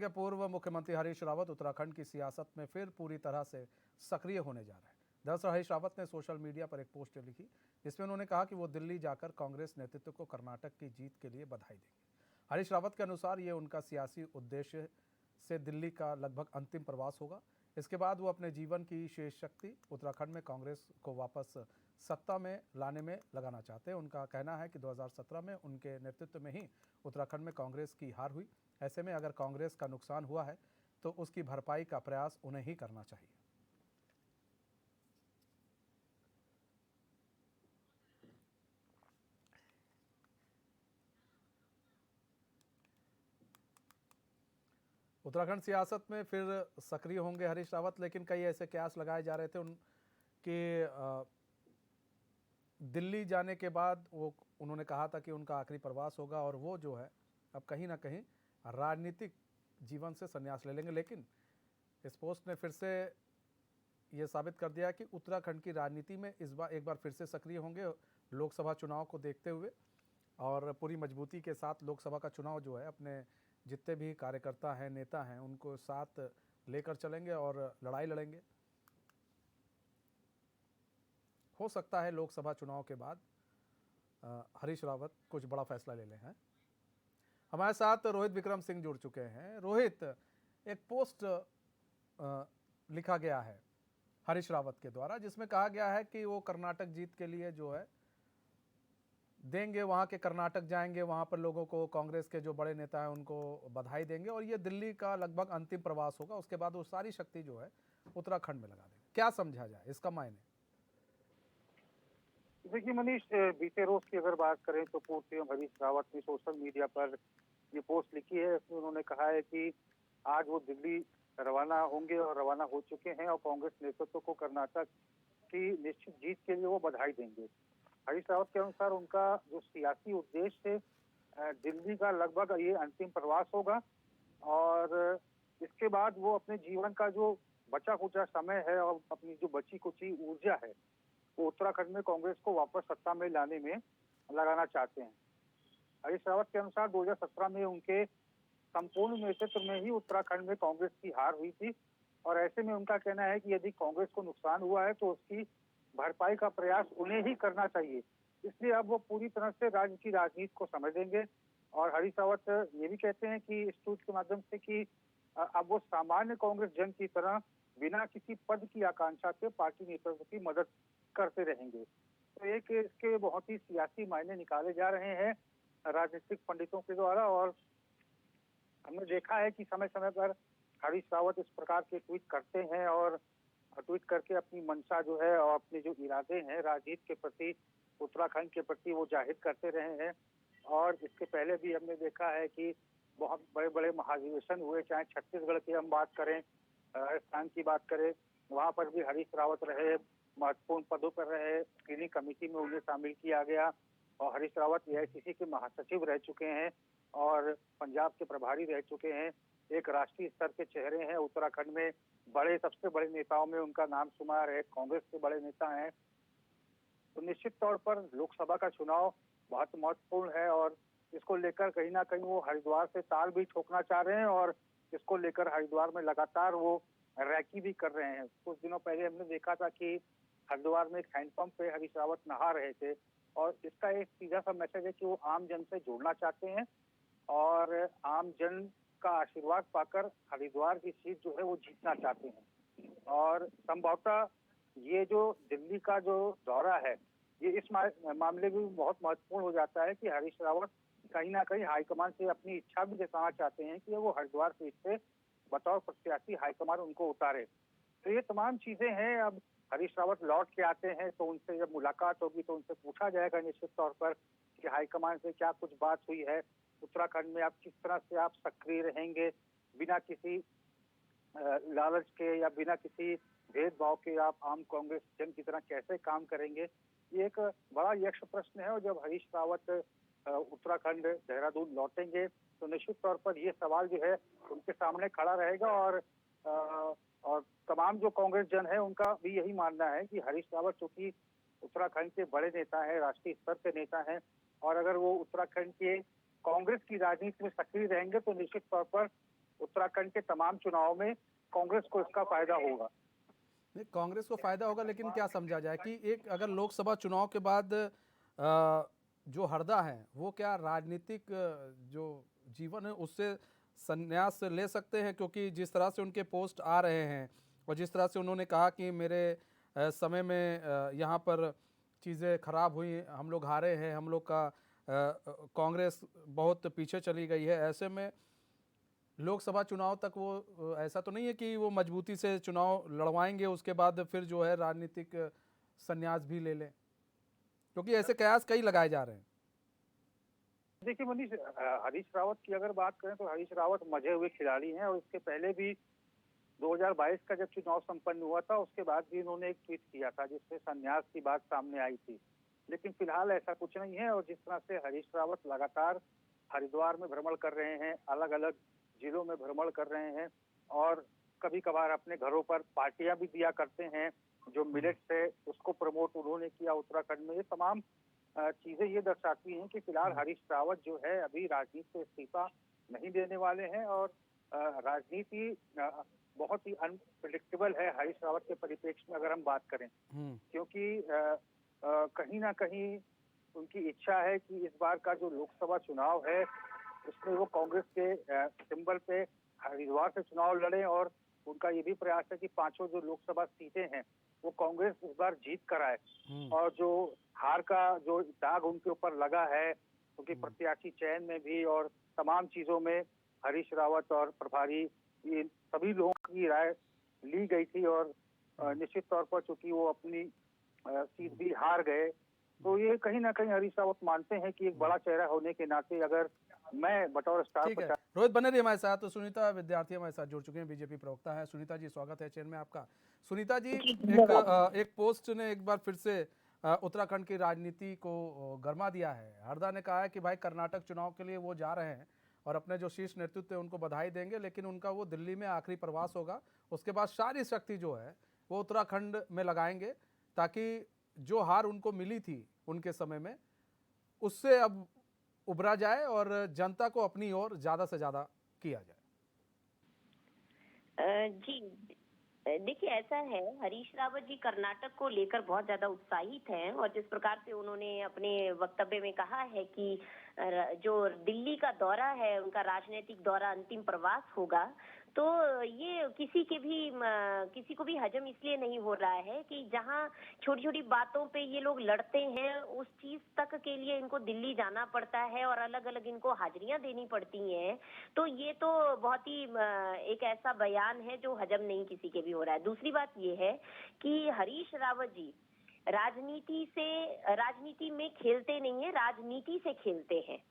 उत्तराखंड के पूर्व मुख्यमंत्री हरीश रावत उत्तराखंड की सियासत में फिर पूरी तरह से सक्रिय होने जा रहे हैं। दरअसल हरीश रावत ने सोशल मीडिया पर एक पोस्ट लिखी जिसमें उन्होंने कहा कि वो दिल्ली जाकर कांग्रेस नेतृत्व को कर्नाटक की जीत के लिए बधाई देंगे। हरीश रावत के अनुसार ये उनका सियासी उद्देश्य से दिल्ली का लगभग अंतिम प्रवास होगा। इसके बाद वो अपने जीवन की शेष शक्ति उत्तराखंड में कांग्रेस को वापस सत्ता में लाने में लगाना चाहते हैं। उनका कहना है कि 2017 में उनके नेतृत्व में ही उत्तराखंड में कांग्रेस की हार हुई। ऐसे में अगर कांग्रेस का नुकसान हुआ है तो उसकी भरपाई का प्रयास उन्हें ही करना चाहिए। उत्तराखंड सियासत में फिर सक्रिय होंगे हरीश रावत, लेकिन कई ऐसे कयास लगाए जा रहे थे उनके दिल्ली जाने के बाद वो उन्होंने कहा था कि उनका आखिरी प्रवास होगा और वो जो है अब कहीं ना कहीं राजनीतिक जीवन से संन्यास ले लेंगे। लेकिन इस पोस्ट ने फिर से ये साबित कर दिया कि उत्तराखंड की राजनीति में इस बार एक बार फिर से सक्रिय होंगे लोकसभा चुनाव को देखते हुए, और पूरी मजबूती के साथ लोकसभा का चुनाव जो है अपने जितने भी कार्यकर्ता हैं, नेता हैं, उनको साथ लेकर चलेंगे और लड़ाई लड़ेंगे। हो सकता है लोकसभा चुनाव के बाद हरीश रावत कुछ बड़ा फैसला ले लें। हैं हमारे साथ रोहित विक्रम सिंह जुड़ चुके हैं। रोहित, एक पोस्ट लिखा गया है हरीश रावत के द्वारा जिसमें कहा गया है कि वो कर्नाटक जीत के लिए जो है देंगे, वहाँ के कर्नाटक जाएंगे, वहाँ पर लोगों को, कांग्रेस के जो बड़े नेता हैं उनको बधाई देंगे और ये दिल्ली का लगभग अंतिम प्रवास होगा। उसके बाद वो सारी शक्ति जो है उत्तराखंड में लगा देंगे। क्या समझा जाए इसका मायने? देखिए मनीष, बीते रोज की अगर बात करें तो पूर्व सीएम हरीश रावत ने सोशल मीडिया पर ये पोस्ट लिखी है। इसमें उन्होंने कहा है कि आज वो दिल्ली रवाना होंगे और रवाना हो चुके हैं और कांग्रेस नेतृत्व को कर्नाटक की निश्चित जीत के लिए वो बधाई देंगे। हरीश रावत के अनुसार उनका जो सियासी उद्देश्य है दिल्ली का लगभग ये अंतिम प्रवास होगा और इसके बाद वो अपने जीवन का जो बचा खुचा समय है और अपनी जो बची कुची ऊर्जा है वो उत्तराखंड में कांग्रेस को वापस सत्ता में लाने में लगाना चाहते हैं। हरीश रावत के अनुसार 2017 में उनके संपूर्ण नेतृत्व में ही उत्तराखंड में कांग्रेस की हार हुई थी और ऐसे में उनका कहना है कि यदि कांग्रेस को नुकसान हुआ है तो उसकी भरपाई का प्रयास उन्हें ही करना चाहिए। इसलिए अब वो पूरी तरह से राज्य की राजनीति को समझ लेंगे और हरीश रावत ये भी कहते हैं कि इस ट्वीट के माध्यम से कि अब वो सामान्य कांग्रेस जन की तरह बिना किसी पद की आकांक्षा के पार्टी नेतृत्व की मदद करते रहेंगे। तो एक इसके बहुत ही सियासी मायने निकाले जा रहे हैं राजनीतिक पंडितों के द्वारा और हमने देखा है कि समय समय पर हरीश रावत इस प्रकार के ट्वीट करते हैं और ट्वीट करके अपनी मंशा जो है और अपने जो इरादे हैं राजनीति के प्रति, उत्तराखंड के प्रति वो जाहिर करते रहे हैं। और इसके पहले भी हमने देखा है कि बहुत बड़े बड़े महाधिवेशन हुए, चाहे छत्तीसगढ़ की हम बात करें, राजस्थान की बात करें, वहां पर भी हरीश रावत रहे, महत्वपूर्ण पदों पर रहे, स्क्रीनिंग कमेटी में उन्हें शामिल किया गया और हरीश रावत एआईसीसी के महासचिव रह चुके हैं और पंजाब के प्रभारी रह चुके हैं। एक राष्ट्रीय स्तर के चेहरे हैं उत्तराखंड में, बड़े सबसे बड़े नेताओं में उनका नाम शुमार है, कांग्रेस के बड़े नेता हैं। तो निश्चित तौर पर लोकसभा का चुनाव बहुत महत्वपूर्ण है और इसको लेकर कहीं ना कहीं वो हरिद्वार से ताल भी ठोकना चाह रहे हैं और इसको लेकर हरिद्वार में लगातार वो रैकी भी कर रहे हैं। कुछ दिनों पहले हमने देखा था कि हरिद्वार में एक हैंडपंप पे हरीश रावत नहा रहे थे और इसका एक सीधा सा मैसेज है कि वो आम जन से जुड़ना चाहते हैं और आम जन का आशीर्वाद पाकर हरिद्वार की सीट जो है वो जीतना चाहते हैं। और संभवतः ये जो दिल्ली का जो दौरा है ये इस मामले में बहुत महत्वपूर्ण हो जाता है कि हरीश रावत कहीं ना कहीं हाईकमान से अपनी इच्छा भी जताना चाहते हैं कि वो हरिद्वार सीट से बतौर प्रत्याशी हाईकमान उनको उतारे। तो ये तमाम चीजें हैं। अब हरीश रावत लौट के आते हैं तो उनसे जब मुलाकात होगी तो उनसे पूछा जाएगा निश्चित तौर पर कि हाईकमान से क्या कुछ बात हुई है, उत्तराखंड में आप किस तरह से आप सक्रिय रहेंगे, बिना किसी लालच के या बिना किसी भेदभाव के आप आम कांग्रेस जन की तरह कैसे काम करेंगे। ये एक बड़ा यक्ष प्रश्न है और जब हरीश रावत उत्तराखंड देहरादून लौटेंगे तो निश्चित तौर पर ये सवाल जो है उनके सामने खड़ा रहेगा और तमाम जो कांग्रेस जन है उनका भी यही मानना है कि हरीश रावत चूंकि उत्तराखंड के बड़े नेता हैं, राष्ट्रीय स्तर के नेता हैं और अगर वो उत्तराखंड के कांग्रेस की राजनीति में सक्रिय रहेंगे तो निश्चित तौर पर उत्तराखंड के तमाम चुनाव में कांग्रेस को इसका फायदा होगा। नहीं, कांग्रेस को फायदा होगा, लेकिन क्या समझा जाए कि एक अगर लोकसभा चुनाव के बाद जो हरदा है वो क्या राजनीतिक जो जीवन है उससे संन्यास ले सकते हैं? क्योंकि जिस तरह से उनके पोस्ट आ रहे हैं और जिस तरह से उन्होंने कहा कि मेरे समय में यहाँ पर चीज़ें खराब हुई, हम लोग हारे हैं, हम लोग का कांग्रेस बहुत पीछे चली गई है, ऐसे में लोकसभा चुनाव तक वो ऐसा तो नहीं है कि वो मजबूती से चुनाव लड़वाएंगे उसके बाद फिर जो है राजनीतिक संन्यास भी ले लें, क्योंकि ऐसे कयास कई लगाए जा रहे हैं। देखिए मनीष, हरीश रावत की अगर बात करें तो हरीश रावत मजे हुए खिलाड़ी हैं और इसके पहले भी 2022 का जब चुनाव संपन्न हुआ था उसके बाद भी इन्होंने एक ट्वीट किया था जिसमें संन्यास की बात सामने आई थी। लेकिन फिलहाल ऐसा कुछ नहीं है और जिस तरह से हरीश रावत लगातार हरिद्वार में भ्रमण कर रहे हैं, अलग अलग जिलों में भ्रमण कर रहे हैं और कभी कभार अपने घरों पर पार्टियां भी दिया करते हैं, जो मिलेट्स है उसको प्रमोट उन्होंने किया उत्तराखंड में। ये तमाम चीजें ये दर्शाती हैं कि फिलहाल हरीश रावत जो है अभी राजनीति से इस्तीफा नहीं देने वाले हैं और राजनीति बहुत ही अनप्रिडिक्टेबल है हरीश रावत के परिप्रेक्ष्य में अगर हम बात करें, क्योंकि कहीं ना कहीं उनकी इच्छा है कि इस बार का जो लोकसभा चुनाव है उसमें वो कांग्रेस के सिंबल पे हरिद्वार से चुनाव लड़े और उनका ये भी प्रयास है कि पांचों जो लोकसभा सीटें हैं वो कांग्रेस इस बार जीत कर आए और जो हार का जो दाग उनके ऊपर लगा है उनके प्रत्याशी चयन में भी और तमाम चीजों में हरीश रावत और प्रभारी ये सभी लोगों की राय ली गई थी और निश्चित तौर पर चूंकि वो अपनी सीट भी हार गए तो ये कहीं ना कहीं हरीश रावत मानते हैं कि एक बड़ा चेहरा होने के नाते अगर मैं बतौर स्टार ठीक है, रोहित बने रहिए हमारे साथ। तो सुनीता विद्यार्थी हमारे साथ जुड़ चुके हैं, बीजेपी प्रवक्ता है। सुनीता जी, स्वागत है चैनल में आपका। सुनीता जी, एक पोस्ट ने एक बार फिर से उत्तराखंड की राजनीति को गरमा दिया है। हरदा ने कहा है कि भाई कर्नाटक चुनाव के लिए वो जा रहे हैं और अपने जो शीर्ष नेतृत्व है उनको बधाई देंगे, लेकिन उनका वो दिल्ली में आखिरी प्रवास होगा, उसके बाद सारी शक्ति जो है वो उत्तराखंड में लगाएंगे ताकि जो हार उनको मिली थी उनके समय में उससे अब उभरा जाए और जनता को अपनी ओर ज्यादा से ज्यादा किया जाए। जी देखिए, ऐसा है, हरीश रावत जी कर्नाटक को लेकर बहुत ज्यादा उत्साहित हैं और जिस प्रकार से उन्होंने अपने वक्तव्य में कहा है कि जो दिल्ली का दौरा है उनका राजनीतिक दौरा अंतिम प्रवास होगा, तो ये किसी को भी हजम इसलिए नहीं हो रहा है कि जहां छोटी छोटी बातों पे ये लोग लड़ते हैं उस चीज तक के लिए इनको दिल्ली जाना पड़ता है और अलग अलग इनको हाजिरियां देनी पड़ती हैं। तो ये तो बहुत ही एक ऐसा बयान है जो हजम नहीं किसी के भी हो रहा है। दूसरी बात ये है कि हरीश रावत जी राजनीति में खेलते नहीं है, राजनीति से खेलते हैं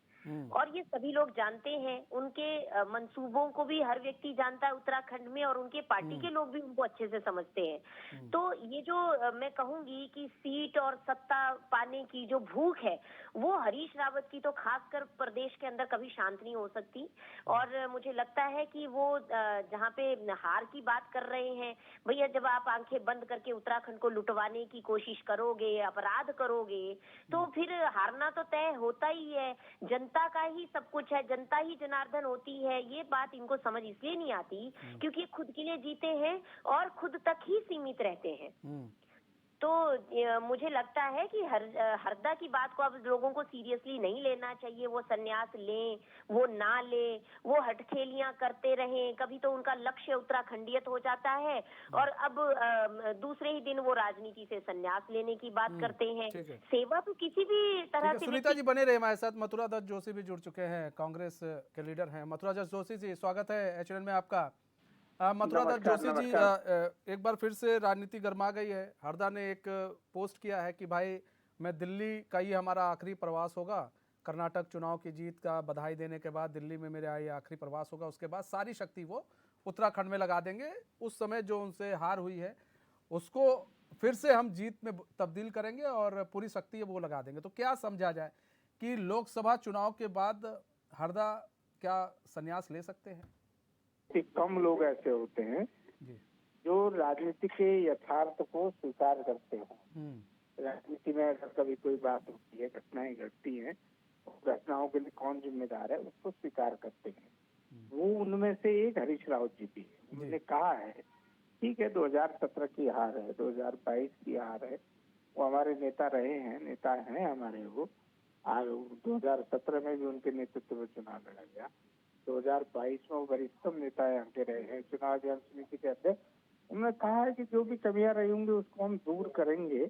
और ये सभी लोग जानते हैं। उनके मंसूबों को भी हर व्यक्ति जानता है उत्तराखंड में और उनके पार्टी के लोग भी उनको अच्छे से समझते हैं। तो ये जो मैं कहूंगी कि सीट और सत्ता पाने की जो भूख है वो हरीश रावत की तो खासकर प्रदेश के अंदर कभी शांत नहीं हो सकती और मुझे लगता है कि वो जहाँ पे हार की बात कर रहे हैं, भैया जब आप आंखें बंद करके उत्तराखंड को लुटवाने की कोशिश करोगे, अपराध करोगे, तो फिर हारना तो तय होता ही है। जनता का ही सब कुछ है, जनता ही जनार्दन होती है। ये बात इनको समझ इसलिए नहीं आती क्योंकि खुद के लिए जीते हैं और खुद तक ही सीमित रहते हैं। तो मुझे लगता है कि हरदा की बात को अब लोगों को सीरियसली नहीं लेना चाहिए। वो संन्यास लें, वो ना ले, वो हटखेलियां करते रहें, कभी तो उनका लक्ष्य उत्तराखंडियत हो जाता है और अब दूसरे ही दिन वो राजनीति से संन्यास लेने की बात करते हैं। सेवा तो किसी भी तरह से। सुनीता जी बने रहे हमारे साथ। मथुरा दत्त जोशी भी जुड़ चुके हैं, कांग्रेस के लीडर हैं। मथुरा दत्त जोशी जी, स्वागत है एचएनएन में आपका। मथुरा दत्त जोशी जी, एक बार फिर से राजनीति गर्मा गई है। हरदा ने एक पोस्ट किया है कि भाई मैं दिल्ली का ही हमारा आखिरी प्रवास होगा, कर्नाटक चुनाव की जीत का बधाई देने के बाद दिल्ली में मेरा ये आखिरी प्रवास होगा, उसके बाद सारी शक्ति वो उत्तराखंड में लगा देंगे। उस समय जो उनसे हार हुई है उसको फिर से हम जीत में तब्दील करेंगे और पूरी शक्ति वो लगा देंगे। तो क्या समझा जाए कि लोकसभा चुनाव के बाद हरदा क्या संन्यास ले सकते हैं? कम लोग ऐसे होते हैं जो राजनीति के यथार्थ को स्वीकार करते हैं। राजनीति में अगर कभी कोई बात होती है, घटनाएं घटती हैं, घटनाओं के लिए कौन जिम्मेदार है उसको स्वीकार करते हैं। वो उनमें से एक हरीश रावत जी भी है। उन्होंने कहा है ठीक है 2017 की हार है, 2022 की हार है, वो हमारे नेता रहे हैं, नेता हैं हमारे वो। 2017 में भी उनके नेतृत्व में चुनाव लड़ा गया, 2022 में वो वरिष्ठतम नेता यहाँ के रहे हैं, चुनाव अभियान समिति के अध्यक्ष। उन्होंने कहा है कि जो भी कमियां रही होंगी उसको हम दूर करेंगे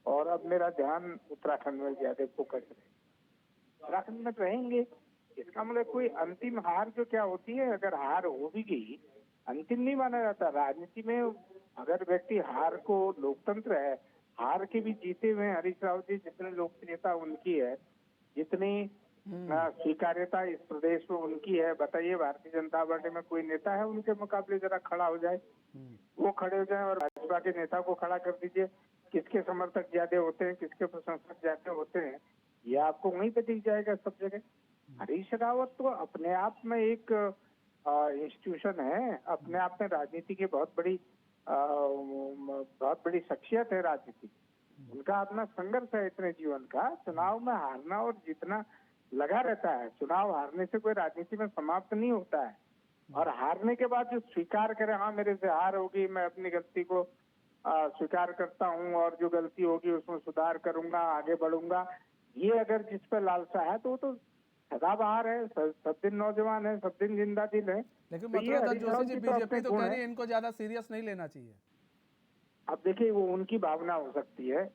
और अब मेरा ध्यान उत्तराखंड में ज्यादा फोकस रहेगा। उत्तराखंड में रहेंगे, इसका मतलब कोई अंतिम हार जो क्या होती है, अगर हार हो भी गई अंतिम नहीं माना जाता। राजनीति में अगर व्यक्ति हार को, लोकतंत्र है, हार के भी जीते हुए हरीश रावत जी, जितनी लोकप्रियता उनकी है, जितनी स्वीकार्यता इस प्रदेश में उनकी है, बताइए भारतीय जनता पार्टी में कोई नेता है उनके मुकाबले जरा खड़ा हो जाए, वो खड़े हो जाए और भाजपा के नेता को खड़ा कर दीजिए, किसके समर्थक ज्यादा होते हैं, किसके प्रशंसक ज्यादा होते हैं, ये आपको वहीं पे दिख जाएगा सब जगह। हरीश रावत तो अपने आप में एक इंस्टीट्यूशन है, अपने आप में राजनीति की बहुत बड़ी शख्सियत है राजनीति। उनका अपना संघर्ष है इतने जीवन का, चुनाव में हारना और जीतना लगा रहता है। चुनाव हारने से कोई राजनीति में समाप्त नहीं होता है, और हारने के बाद जो स्वीकार करे, हाँ मेरे से हार होगी, मैं अपनी गलती को स्वीकार करता हूँ और जो गलती होगी उसमें सुधार करूंगा, आगे बढ़ूंगा, ये अगर जिस पर लालसा है तो वो तो सदाबहार है, सब दिन नौजवान है, सब दिन जिंदा दिल है। लेकिन तो ये मथुरा दत्त हरीश जोशी रावत जी जी बीजेपी तो गुण कह है। रही है इनको ज्यादा सीरियस नहीं लेना चाहिए। अब देखिए वो उनकी भावना हो सकती है,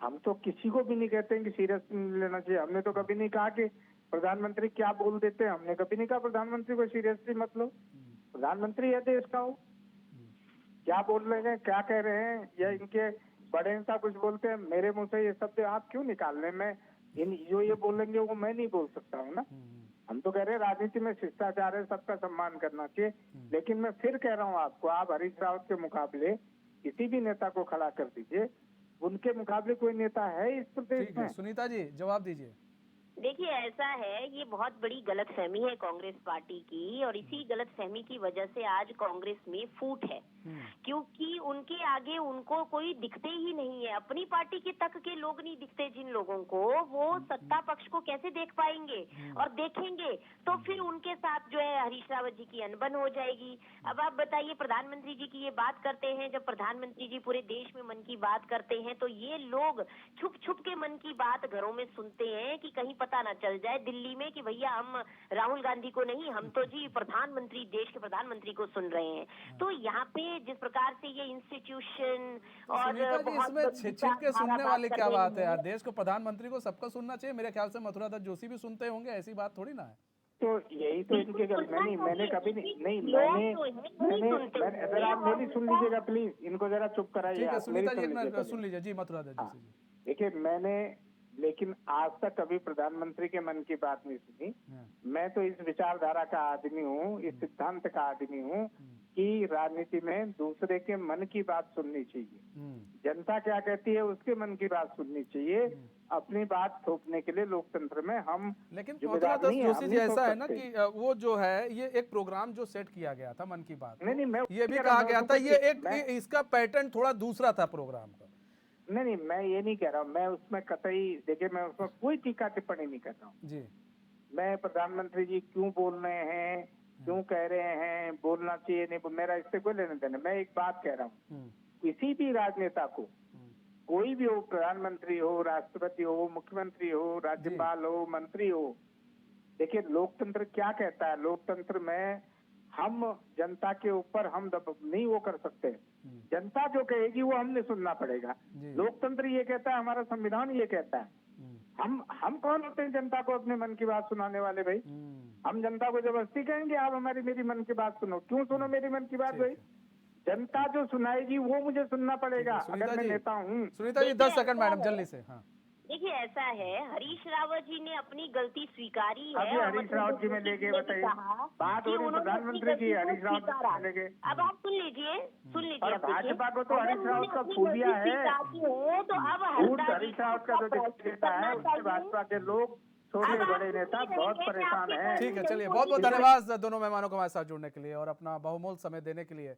हम तो किसी को भी नहीं कहते हैं कि सीरियस नहीं लेना चाहिए। हमने तो कभी नहीं कहा कि प्रधानमंत्री क्या बोल देते हैं, हमने कभी नहीं कहा प्रधानमंत्री को सीरियसली मत लो। प्रधानमंत्री है देश का, हो क्या बोल रहे हैं, क्या कह रहे हैं, या इनके बड़े नेता कुछ बोलते हैं, मेरे मुंह से ये शब्द आप क्यों निकाल रहे हैं? मैं जो ये बोलेंगे वो मैं नहीं बोल सकता हूँ ना। हम तो कह रहे हैं राजनीति में शिष्टाचार है, सबका सम्मान करना चाहिए। लेकिन मैं फिर कह रहा हूँ आपको, आप हरीश रावत के मुकाबले किसी भी नेता को खड़ा कर दीजिए, उनके मुकाबले कोई नेता है इस प्रदेश ठीक है, में? सुनीता जी जवाब दीजिए। देखिए ऐसा है, ये बहुत बड़ी गलतफहमी है कांग्रेस पार्टी की, और इसी गलतफहमी की वजह से आज कांग्रेस में फूट है, क्योंकि उनके आगे उनको कोई दिखते ही नहीं है। अपनी पार्टी के तक के लोग नहीं दिखते जिन लोगों को, वो सत्ता पक्ष को कैसे देख पाएंगे, और देखेंगे तो फिर उनके साथ जो है हरीश रावत जी की अनबन हो जाएगी। अब आप बताइए, प्रधानमंत्री जी की ये बात करते हैं, जब प्रधानमंत्री जी पूरे देश में मन की बात करते हैं तो ये लोग छुप छुप के मन की बात घरों में सुनते हैं कि कहीं पता ना चल जाए दिल्ली में कि भैया हम राहुल गांधी को नहीं, हम तो जी प्रधानमंत्री, देश के प्रधानमंत्री को सुन रहे हैं। तो यहाँ पे जिस प्रकार से ये इंस्टीट्यूशन और सुनीता जी, बहुत इसमें बड़ी छिप के सुनने बात वाली कर क्या रही बात है हैं। यार? देश को, प्रधानमंत्री को सबको सुनना चाहिए। मेरे ख्याल से मथुरा दत्त जोशी भी सुनते होंगे, ऐसी बात थोड़ी ना है। तो यही तो इनके मैंने कभी नहीं जरा आप मेरी सुन लीजिएगा प्लीज, इनको जरा चुप कराइए। ठीक है आप सुनीता जी, मेरी सुन लीजिए सुन लीजिए जी, मथुरा दत्त जोशी जी। देखिए मैंने लेकिन आज तक कभी प्रधानमंत्री के मन की बात नहीं सुनी। मैं तो इस विचारधारा का आदमी हूँ, इस सिद्धांत का आदमी हूँ कि राजनीति में दूसरे के मन की बात सुननी चाहिए। जनता क्या कहती है उसके मन की बात सुननी चाहिए। अपनी बात थोपने के लिए लोकतंत्र में हम, लेकिन मथुरा दत्त जोशी जी ऐसा है ना कि वो जो है, ये एक प्रोग्राम जो सेट किया गया था मन की बात, नहीं मैं ये भी कहा गया था, ये एक इसका पैटर्न थोड़ा दूसरा था प्रोग्राम का। नहीं मैं ये नहीं कह रहा हूँ, मैं उसमें कतई, देखिए मैं उसमें कोई टीका टिप्पणी नहीं कर रहा हूँ जी। मैं प्रधानमंत्री जी क्यों बोल रहे हैं, क्यों कह रहे हैं, बोलना चाहिए नहीं, मेरा इससे कोई लेने देना। मैं एक बात कह रहा हूँ, किसी भी राजनेता को, कोई भी हो, प्रधानमंत्री हो, राष्ट्रपति हो, मुख्यमंत्री हो, राज्यपाल हो, मंत्री हो, देखिए लोकतंत्र क्या कहता है, लोकतंत्र में हम जनता के ऊपर हम नहीं वो कर सकते। जनता जो कहेगी वो हमने सुनना पड़ेगा। लोकतंत्र ये कहता है, हमारा संविधान ये कहता है। हम कौन होते हैं जनता को अपने मन की बात सुनाने वाले भाई? हम जनता को जबरदस्ती कहेंगे आप हमारी मेरी मन की बात सुनो? क्यों सुनो मेरी मन की बात भाई? जनता जो सुनाएगी वो मुझे सुनना पड़ेगा अगर मैं नेता हूँ। सुनीता जी 10 सेकंड मैडम, जल्दी से। हाँ देखिए ऐसा है, हरीश रावत जी ने अपनी गलती स्वीकारी है। अभी हरीश रावत जी में लेके बताइए, बात हो रही प्रधानमंत्री की, हरीश रावत जी लेके। अब आप सुन लीजिए और भाजपा को तो हरीश रावत का फूलिया है, तो अब हरीश रावत का जो नेता है उससे भाजपा के लोग, छोटे बड़े नेता बहुत परेशान है। ठीक है, चलिए बहुत बहुत धन्यवाद दोनों मेहमानों को हमारे साथ जुड़ने के लिए और अपना बहुमूल्य समय देने के लिए।